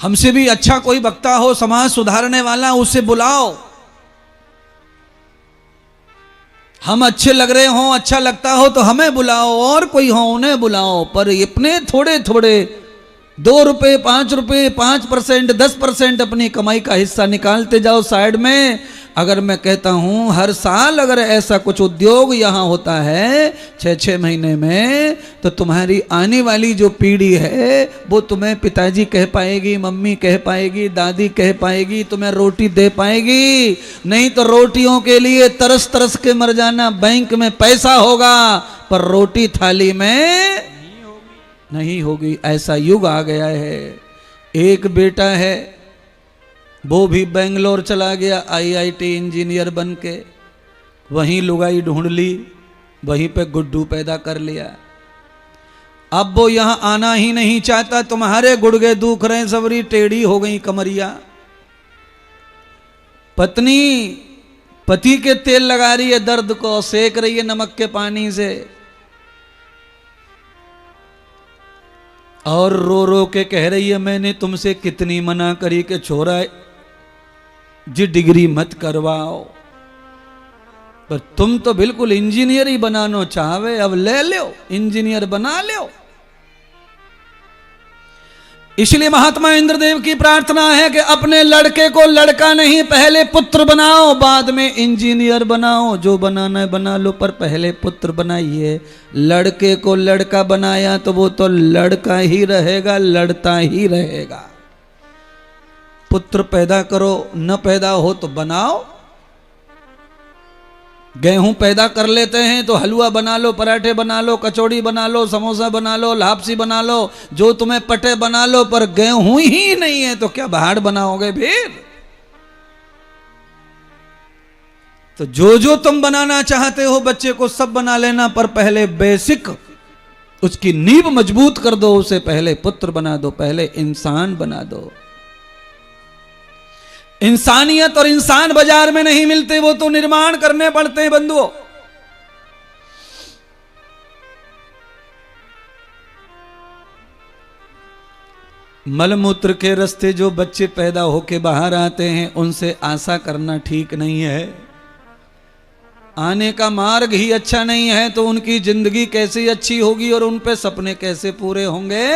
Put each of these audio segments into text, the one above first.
हमसे भी अच्छा कोई वक्ता हो, समाज सुधारने वाला, उसे बुलाओ। हम अच्छे लग रहे हो, अच्छा लगता हो तो हमें बुलाओ, और कोई हो उन्हें बुलाओ। पर अपने थोड़े थोड़े 2 रुपए, 5 रुपए, 5%, 10% अपनी कमाई का हिस्सा निकालते जाओ साइड में। अगर मैं कहता हूं हर साल अगर ऐसा कुछ उद्योग यहां होता है 6-6 महीने में, तो तुम्हारी आने वाली जो पीढ़ी है वो तुम्हें पिताजी कह पाएगी, मम्मी कह पाएगी, दादी कह पाएगी, तुम्हें रोटी दे पाएगी। नहीं तो रोटियों के लिए तरस तरस के मर जाना। बैंक में पैसा होगा पर रोटी थाली में नहीं होगी। ऐसा युग आ गया है। एक बेटा है, वो भी बेंगलोर चला गया IIT इंजीनियर बन के, वहीं लुगाई ढूंढ ली, वहीं पे गुड्डू पैदा कर लिया। अब वो यहां आना ही नहीं चाहता। तुम्हारे गुड़गे दुख रहे, सबरी टेढ़ी हो गई कमरिया। पत्नी पति के तेल लगा रही है, दर्द को सेक रही है नमक के पानी से, और रो रो के कह रही है मैंने तुमसे कितनी मना करी कि छोरा जी डिग्री मत करवाओ, पर तुम तो बिल्कुल इंजीनियर ही बनाना चाहवे, अब ले लो इंजीनियर बना लो। इसलिए महात्मा इंद्रदेव की प्रार्थना है कि अपने लड़के को लड़का नहीं, पहले पुत्र बनाओ, बाद में इंजीनियर बनाओ। जो बनाना है बना लो, पर पहले पुत्र बनाइए। लड़के को लड़का बनाया तो वो तो लड़का ही रहेगा, लड़ता ही रहेगा। पुत्र पैदा करो, न पैदा हो तो बनाओ। गेहूं पैदा कर लेते हैं तो हलवा बना लो, पराठे बना लो, कचौड़ी बना लो, समोसा बना लो, लापसी बना लो, जो तुम्हें पटे बना लो। पर गेहूं ही नहीं है तो क्या भाड़ बनाओगे फिर? तो जो जो तुम बनाना चाहते हो बच्चे को सब बना लेना, पर पहले बेसिक उसकी नींव मजबूत कर दो। उसे पहले पुत्र बना दो, पहले इंसान बना दो। इंसानियत और इंसान बाजार में नहीं मिलते, वो तो निर्माण करने पड़ते हैं बंधुओं। मलमूत्र के रास्ते जो बच्चे पैदा होके बाहर आते हैं, उनसे आशा करना ठीक नहीं है। आने का मार्ग ही अच्छा नहीं है तो उनकी जिंदगी कैसे अच्छी होगी और उन पे सपने कैसे पूरे होंगे?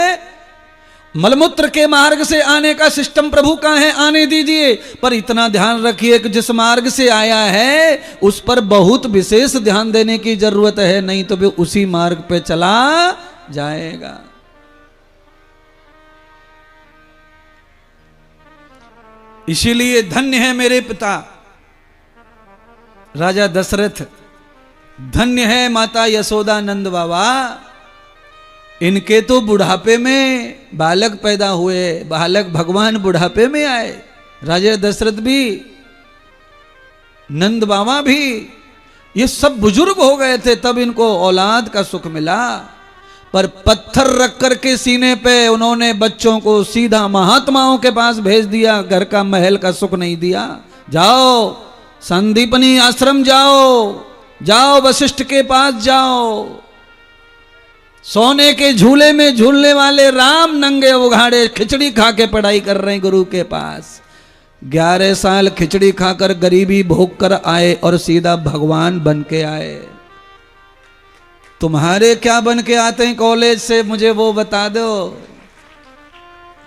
मलमूत्र के मार्ग से आने का सिस्टम प्रभु का है, आने दीजिए। पर इतना ध्यान रखिए कि जिस मार्ग से आया है उस पर बहुत विशेष ध्यान देने की जरूरत है, नहीं तो भी उसी मार्ग पे चला जाएगा। इसीलिए धन्य है मेरे पिता राजा दशरथ, धन्य है माता यशोदा नंद बाबा। इनके तो बुढ़ापे में बालक पैदा हुए, बालक भगवान बुढ़ापे में आए। राजा दशरथ भी, नंद बाबा भी, ये सब बुजुर्ग हो गए थे तब इनको औलाद का सुख मिला। पर पत्थर रख करके सीने पे उन्होंने बच्चों को सीधा महात्माओं के पास भेज दिया, घर का महल का सुख नहीं दिया। जाओ संदीपनी आश्रम जाओ, जाओ वशिष्ठ के पास जाओ। सोने के झूले में झूलने वाले राम नंगे उघाड़े खिचड़ी खा के पढ़ाई कर रहे हैं गुरु के पास। 11 साल खिचड़ी खाकर गरीबी भोग कर आए और सीधा भगवान बन के आए। तुम्हारे क्या बन के आते हैं कॉलेज से, मुझे वो बता दो।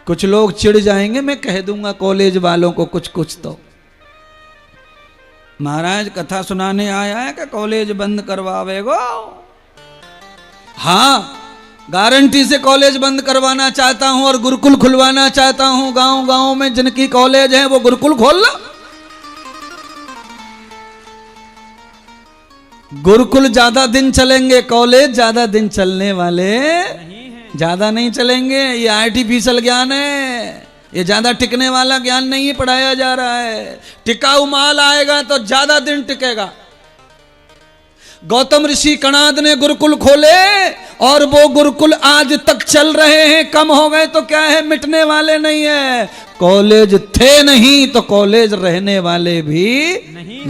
कुछ लोग चिढ़ जाएंगे, मैं कह दूंगा कॉलेज वालों को कुछ कुछ तो। महाराज कथा सुनाने आया है कि कॉलेज बंद करवावेगो? हाँ, गारंटी से कॉलेज बंद करवाना चाहता हूं और गुरुकुल खुलवाना चाहता हूं। गांव गांव में जिनकी कॉलेज है वो गुरुकुल खोल लो। गुरुकुल ज्यादा दिन चलेंगे, कॉलेज ज्यादा दिन चलने वाले ज्यादा नहीं चलेंगे। ये आर्टिफिशियल ज्ञान है, ये ज्यादा टिकने वाला ज्ञान नहीं पढ़ाया जा रहा है। टिकाऊ माल आएगा तो ज्यादा दिन टिकेगा। गौतम ऋषि कणाद ने गुरुकुल खोले और वो गुरुकुल आज तक चल रहे हैं। कम हो गए तो क्या है, मिटने वाले नहीं है। कॉलेज थे नहीं तो कॉलेज रहने वाले भी नहीं।